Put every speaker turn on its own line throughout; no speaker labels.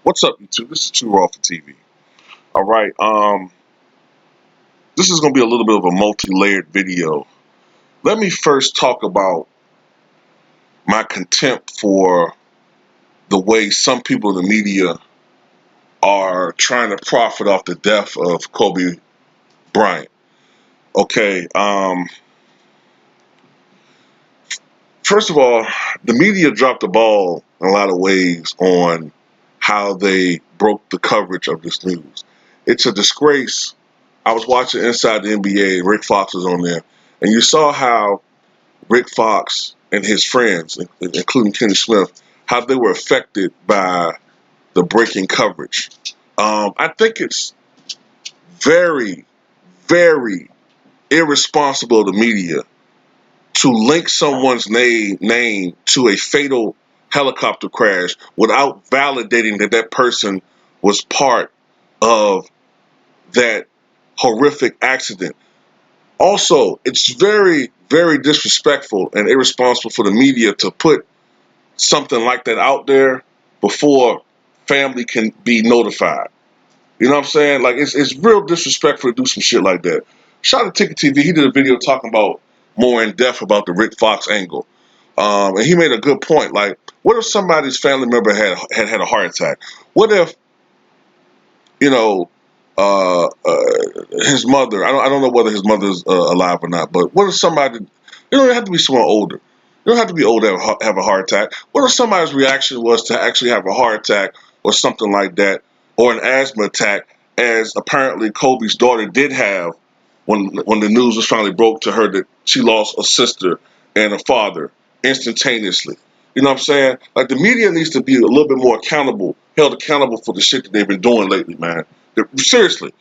What's up, YouTube? This is True Raw for TV. All right. This is going to be a little bit of a multi-layered video. Let me first talk about my contempt for the way some people in the media are trying to profit off the death of Kobe Bryant. Okay. First of all, the media dropped the ball in a lot of ways on how they broke the coverage of this news. It's a disgrace. I was watching Inside the NBA, and Rick Fox was on there, and you saw how Rick Fox and his friends, including Kenny Smith, how they were affected by the breaking coverage. I think it's very, very irresponsible of the media to link someone's name to a fatal helicopter crash without validating that that person was part of that horrific accident. Also, it's very, very disrespectful and irresponsible for the media to put something like that out there before family can be notified. You know what I'm saying? Like, it's real disrespectful to do some shit like that. Shout out to Ticket TV. He did a video talking about more in depth about the Rick Fox angle. And he made a good point. Like, what if somebody's family member had a heart attack? What if, you know, his mother, I don't know whether his mother's alive or not, but what if somebody, you don't have to be someone older. You don't have to be old to have a heart attack. What if somebody's reaction was to actually have a heart attack or something like that, or an asthma attack, as apparently Kobe's daughter did have when the news was finally broke to her that she lost a sister and a father instantaneously. You know what I'm saying? Like, the media needs to be a little bit more accountable, held accountable for the shit that they've been doing lately, man. Seriously.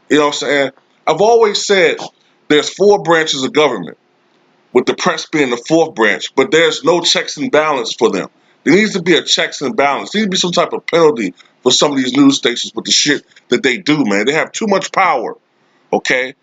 You know what I'm saying? I've always said there's four branches of government, with the press being the fourth branch, but there's no checks and balance for them. There needs to be a checks and balance. There needs to be some type of penalty for some of these news stations with the shit that they do, man. They have too much power, okay?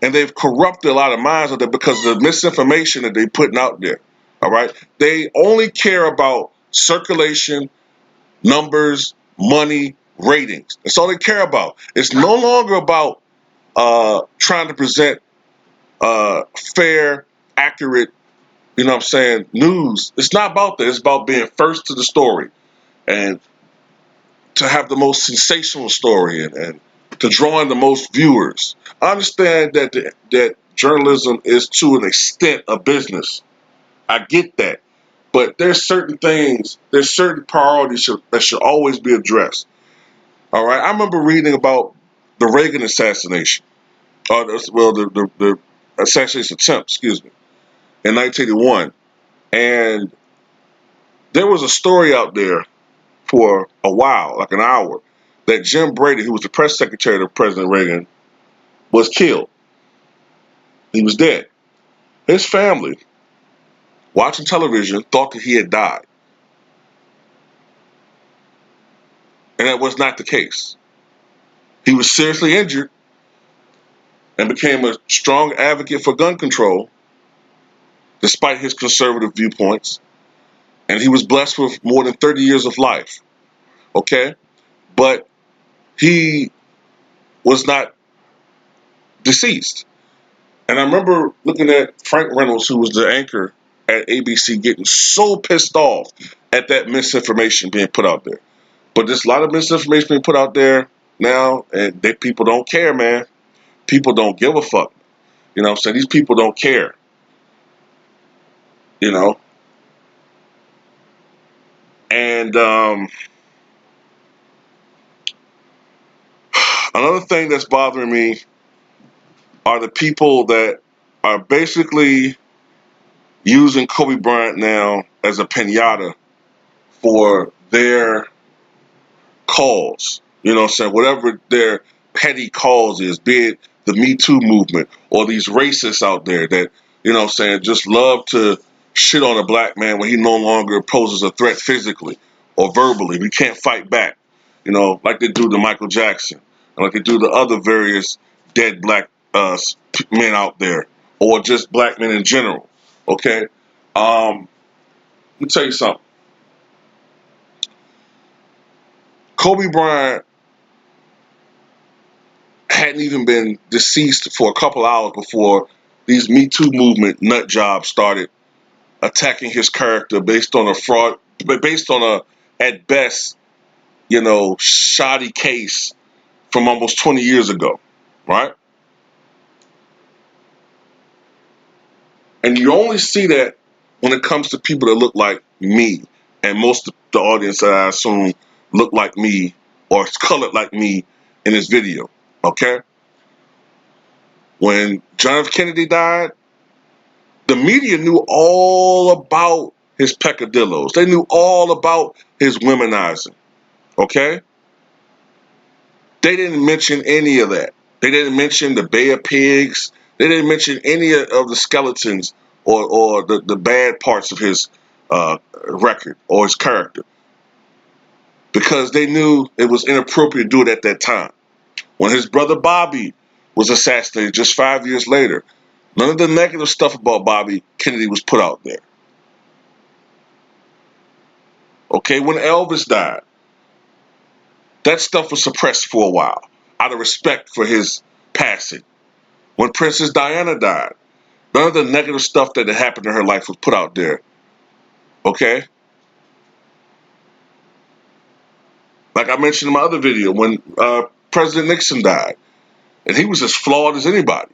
And they've corrupted a lot of minds of them because of the misinformation that they're putting out there, all right? They only care about circulation, numbers, money, ratings. That's all they care about. It's no longer about trying to present fair, accurate, you know what I'm saying, news. It's not about that. It's about being first to the story and to have the most sensational story and to draw in the most viewers. I understand that journalism is to an extent a business. I get that. But there's certain things, there's certain priorities that should always be addressed. All right. I remember reading about the Reagan assassination, the assassination attempt, excuse me, in 1981. And there was a story out there for a while, like an hour, that Jim Brady, who was the press secretary of President Reagan, was killed. He was dead. His family, watching television, thought that he had died. And that was not the case. He was seriously injured and became a strong advocate for gun control, despite his conservative viewpoints. And he was blessed with more than 30 years of life. Okay? But he was not deceased. And I remember looking at Frank Reynolds, who was the anchor at ABC, getting so pissed off at that misinformation being put out there. But there's a lot of misinformation being put out there now, and people don't care, man. People don't give a fuck. You know what I'm saying? These people don't care. You know? And another thing that's bothering me are the people that are basically using Kobe Bryant now as a pinata for their cause. You know what I'm saying? Whatever their petty cause is, be it the Me Too movement or these racists out there that, you know what I'm saying, just love to shit on a black man when he no longer poses a threat physically or verbally. We can't fight back, you know, like they do to Michael Jackson and like they do to other various dead black men out there or just black men in general. Okay? Let me tell you something. Kobe Bryant hadn't even been deceased for a couple hours before these Me Too movement nut jobs started attacking his character based on a fraud, based on a, at best, shoddy case from almost 20 years ago, right? And you only see that when it comes to people that look like me, and most of the audience that I assume look like me or is colored like me in this video, okay? When John F. Kennedy died, the media knew all about his peccadillos. They knew all about his womenizing, okay? They didn't mention any of that. They didn't mention the Bay of Pigs. They didn't mention any of the skeletons or the bad parts of his record or his character because they knew it was inappropriate to do it at that time. When his brother Bobby was assassinated just 5 years later, none of the negative stuff about Bobby Kennedy was put out there. Okay, when Elvis died, that stuff was suppressed for a while out of respect for his passing. When Princess Diana died, none of the negative stuff that had happened in her life was put out there. Okay? Like I mentioned in my other video, when President Nixon died, and he was as flawed as anybody.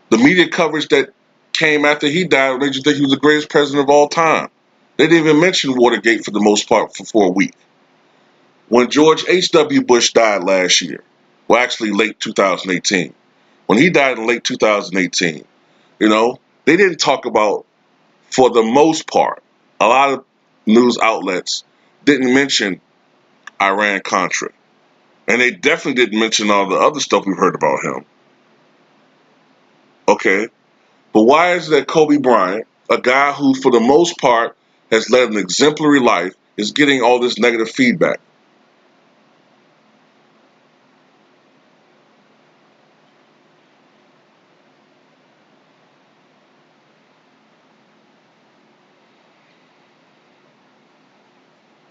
The media coverage that came after he died made you think he was the greatest president of all time. They didn't even mention Watergate for the most part for a week. When George H.W. Bush died last year, well, actually late 2018, when he died in late 2018, they didn't talk about, for the most part, a lot of news outlets didn't mention Iran-Contra. And they definitely didn't mention all the other stuff we've heard about him. Okay? But why is it that Kobe Bryant, a guy who, for the most part, has led an exemplary life, is getting all this negative feedback?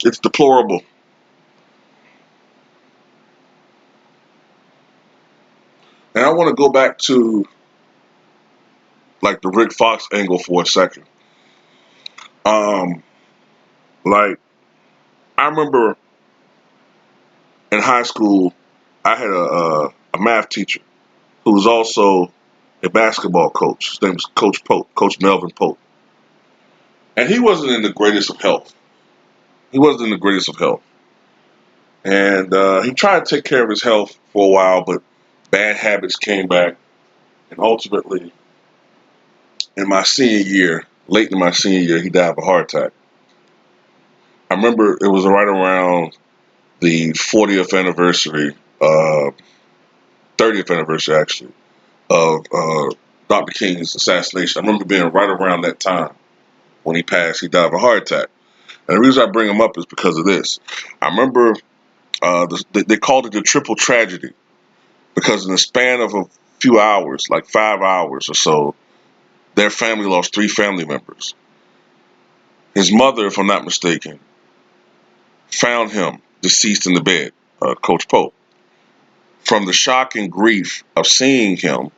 It's deplorable. And I want to go back to like the Rick Fox angle for a second. Um, like I remember in high school, I had a math teacher who was also a basketball coach. His name was Coach Pope, Coach Melvin Pope, and he wasn't in the greatest of health. He wasn't in the greatest of health, and he tried to take care of his health for a while, but bad habits came back, and ultimately, in my senior year, late in my senior year, he died of a heart attack. I remember it was right around the 40th anniversary, 30th anniversary actually, of Dr. King's assassination. I remember being right around that time when he passed. He died of a heart attack. And the reason I bring him up is because of this. I remember they called it the triple tragedy because in the span of a few hours, like 5 hours or so, their family lost three family members. His mother, if I'm not mistaken, found him deceased in the bed, Coach Pope. From the shock and grief of seeing him,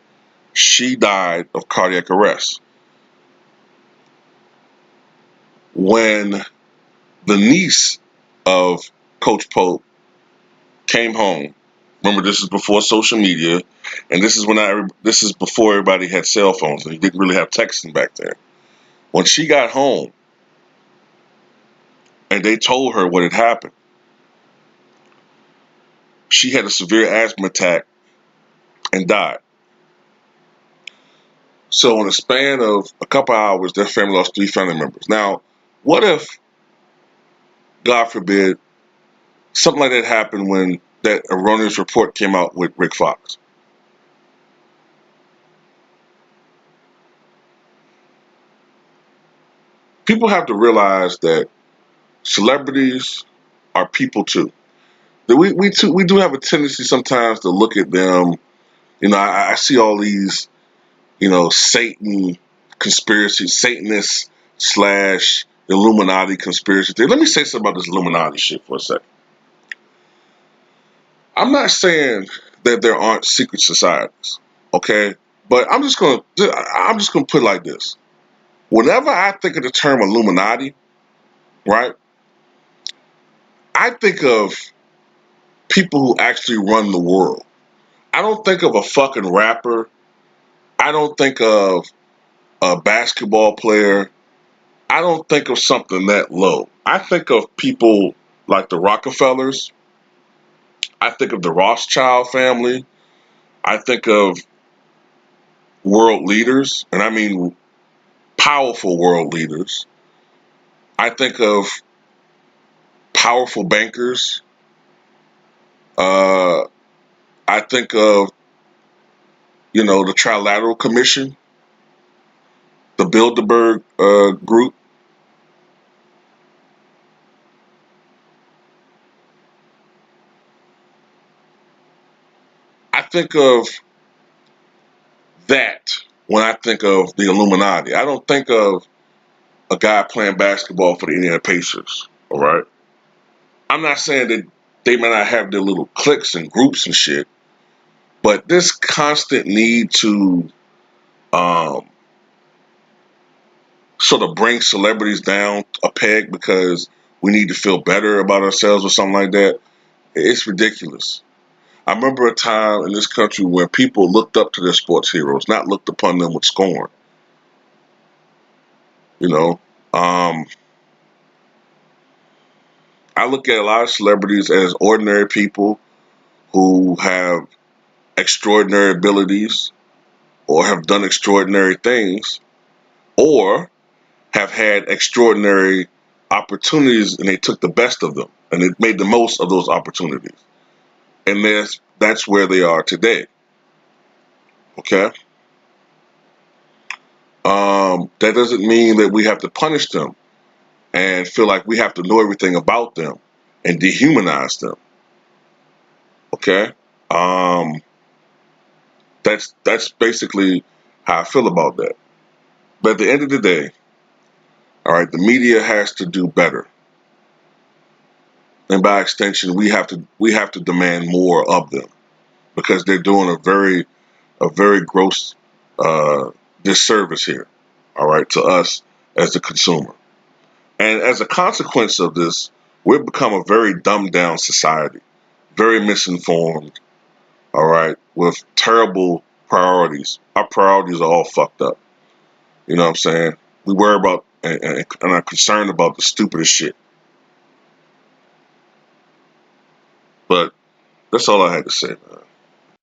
she died of cardiac arrest. When the niece of Coach Pope came home, remember this is before social media, and this is before everybody had cell phones and you didn't really have texting back there. When she got home and they told her what had happened, she had a severe asthma attack and died. So in a span of a couple hours, their family lost three family members. Now, what if, God forbid, something like that happened when that erroneous report came out with Rick Fox? People have to realize that celebrities are people too. That we do have a tendency sometimes to look at them. I see all these, Satan conspiracy, Satanists slash Illuminati conspiracy theory. Let me say something about this Illuminati shit for a second. I'm not saying that there aren't secret societies, okay? But I'm just gonna put it like this. Whenever I think of the term Illuminati, right, I think of people who actually run the world. I don't think of a fucking rapper. I don't think of a basketball player. I don't think of something that low. I think of people like the Rockefellers. I think of the Rothschild family. I think of world leaders, and I mean powerful world leaders. I think of powerful bankers. Uh, I think of, the Trilateral Commission, the Bilderberg Group. I think of that when I think of the Illuminati. I don't think of a guy playing basketball for the Indiana Pacers. All right. I'm not saying that they may not have their little cliques and groups and shit, but this constant need to um, sort of bring celebrities down a peg because we need to feel better about ourselves or something like that, it's ridiculous. I remember a time in this country where people looked up to their sports heroes, not looked upon them with scorn. You know, um, I look at a lot of celebrities as ordinary people who have extraordinary abilities or have done extraordinary things or have had extraordinary opportunities and they took the best of them and they made the most of those opportunities. And that's where they are today. Okay. That doesn't mean that we have to punish them and feel like we have to know everything about them and dehumanize them. Okay. Um, that's basically how I feel about that. But at the end of the day, all right, the media has to do better, and by extension, we have to demand more of them because they're doing a very gross uh, disservice here. All right, to us as the consumer, and as a consequence of this, we've become a very dumbed down society, very misinformed. All right, with terrible priorities. Our priorities are all fucked up. You know what I'm saying? We worry about and are concerned about the stupidest shit. But that's all I had to say, man.